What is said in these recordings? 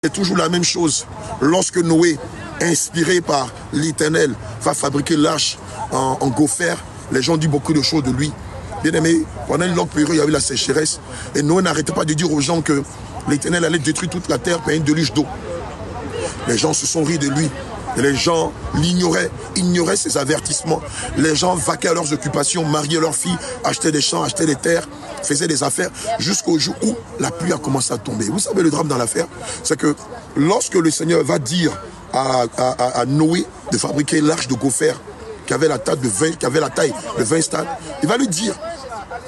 C'est toujours la même chose. Lorsque Noé, inspiré par l'Éternel, va fabriquer l'arche en gopher, les gens disent beaucoup de choses de lui. Bien aimé, pendant une longue période, il y a eu la sécheresse. Et Noé n'arrêtait pas de dire aux gens que l'Éternel allait détruire toute la terre par une déluge d'eau. Les gens se sont ris de lui. Et les gens l'ignoraient, ignoraient ses avertissements. Les gens vaquaient à leurs occupations, mariaient leurs filles, achetaient des champs, achetaient des terres, faisaient des affaires, jusqu'au jour où la pluie a commencé à tomber. Vous savez, le drame dans l'affaire, c'est que lorsque le Seigneur va dire à Noé de fabriquer l'arche de gopher, qui avait la taille de 20 stades, il va lui dire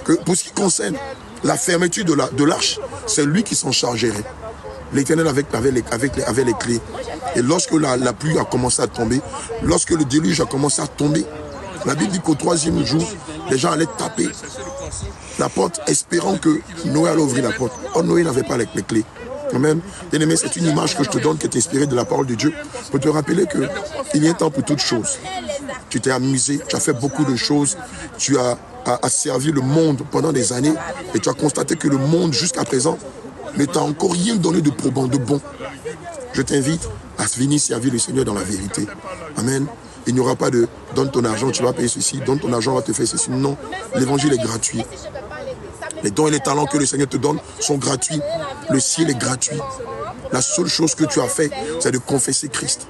que pour ce qui concerne la fermeture de l'arche, c'est lui qui s'en chargerait. L'Éternel avait les clés. Et lorsque la pluie a commencé à tomber, lorsque le déluge a commencé à tomber, la Bible dit qu'au 3e jour, les gens allaient taper la porte, espérant que Noé allait ouvrir la porte. Or, Noé n'avait pas les clés. Amen. Bien-aimé, c'est une image que je te donne qui est inspirée de la parole de Dieu pour te rappeler qu'il y a un temps pour toutes choses. Tu t'es amusé, tu as fait beaucoup de choses, tu as servi le monde pendant des années et tu as constaté que le monde, jusqu'à présent, ne t'a encore rien donné de probant, de bon. Je t'invite à venir servir le Seigneur dans la vérité. Amen. Il n'y aura pas de « donne ton argent, tu vas payer ceci, donne ton argent, on va te faire ceci ». Non, l'évangile est gratuit. Les dons et les talents que le Seigneur te donne sont gratuits. Le ciel est gratuit. La seule chose que tu as fait, c'est de confesser Christ.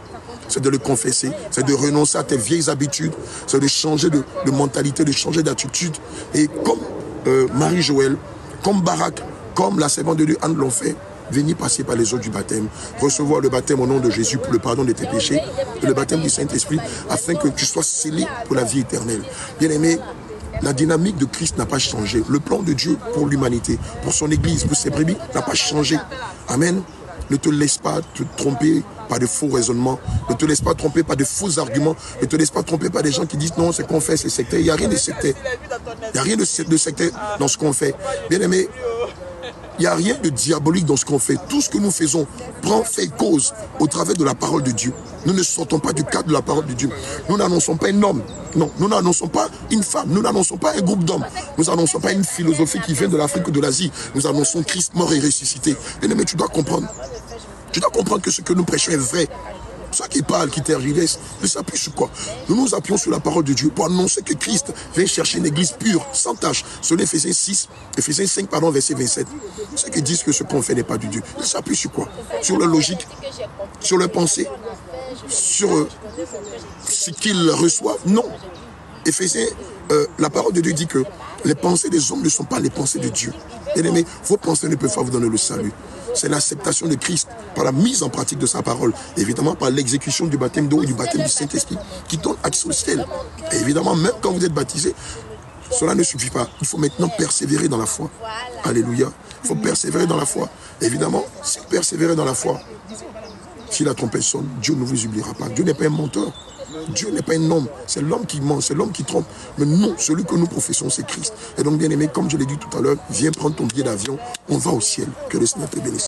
C'est de le confesser, c'est de renoncer à tes vieilles habitudes, c'est de changer de mentalité, de changer d'attitude. Et comme Marie-Joël, comme Barak, comme la servante de Dieu Anne l'ont fait, venir passer par les eaux du baptême, recevoir le baptême au nom de Jésus pour le pardon de tes péchés, et le baptême du Saint-Esprit, afin que tu sois scellé pour la vie éternelle. Bien-aimé, la dynamique de Christ n'a pas changé. Le plan de Dieu pour l'humanité, pour son Église, pour ses brebis, n'a pas changé. Amen. Ne te laisse pas te tromper par de faux raisonnements. Ne te laisse pas tromper par de faux arguments. Ne te laisse pas tromper par des gens qui disent non, ce qu'on fait, c'est sectaire. Il n'y a rien de sectaire. Il n'y a rien de sectaire dans ce qu'on fait. Bien aimé, il n'y a rien de diabolique dans ce qu'on fait. Tout ce que nous faisons prend fait cause au travers de la parole de Dieu. Nous ne sortons pas du cadre de la parole de Dieu. Nous n'annonçons pas un homme. Non, nous n'annonçons pas une femme. Nous n'annonçons pas un groupe d'hommes. Nous n'annonçons pas une philosophie qui vient de l'Afrique ou de l'Asie. Nous annonçons Christ mort et ressuscité. Bien aimé, tu dois comprendre. Tu dois comprendre que ce que nous prêchons est vrai. Ceux qui parlent, qui tergiversent, ne s'appuient sur quoi? Nous nous appuyons sur la parole de Dieu pour annoncer que Christ vient chercher une église pure, sans tache. Selon Éphésiens 5, verset 27. Ceux qui disent que ce qu'on fait n'est pas du Dieu, ils s'appuient sur quoi? Sur leur logique, sur leur pensée, sur ce qu'ils reçoivent? Non. Éphésiens, la parole de Dieu dit que les pensées des hommes ne sont pas les pensées de Dieu. Bien-aimés, vos pensées ne peuvent pas vous donner le salut. C'est l'acceptation de Christ par la mise en pratique de sa parole. Évidemment, par l'exécution du baptême d'eau et du baptême du Saint-Esprit qui donne accès au ciel. Et évidemment, même quand vous êtes baptisé, cela ne suffit pas. Il faut maintenant persévérer dans la foi. Alléluia. Il faut persévérer dans la foi. Évidemment, si vous persévérez dans la foi, si la trompette sonne, Dieu ne vous oubliera pas. Dieu n'est pas un menteur. Dieu n'est pas un homme, c'est l'homme qui ment, c'est l'homme qui trompe. Mais non, celui que nous professons, c'est Christ. Et donc, bien aimé, comme je l'ai dit tout à l'heure, viens prendre ton billet d'avion, on va au ciel. Que le Seigneur te bénisse.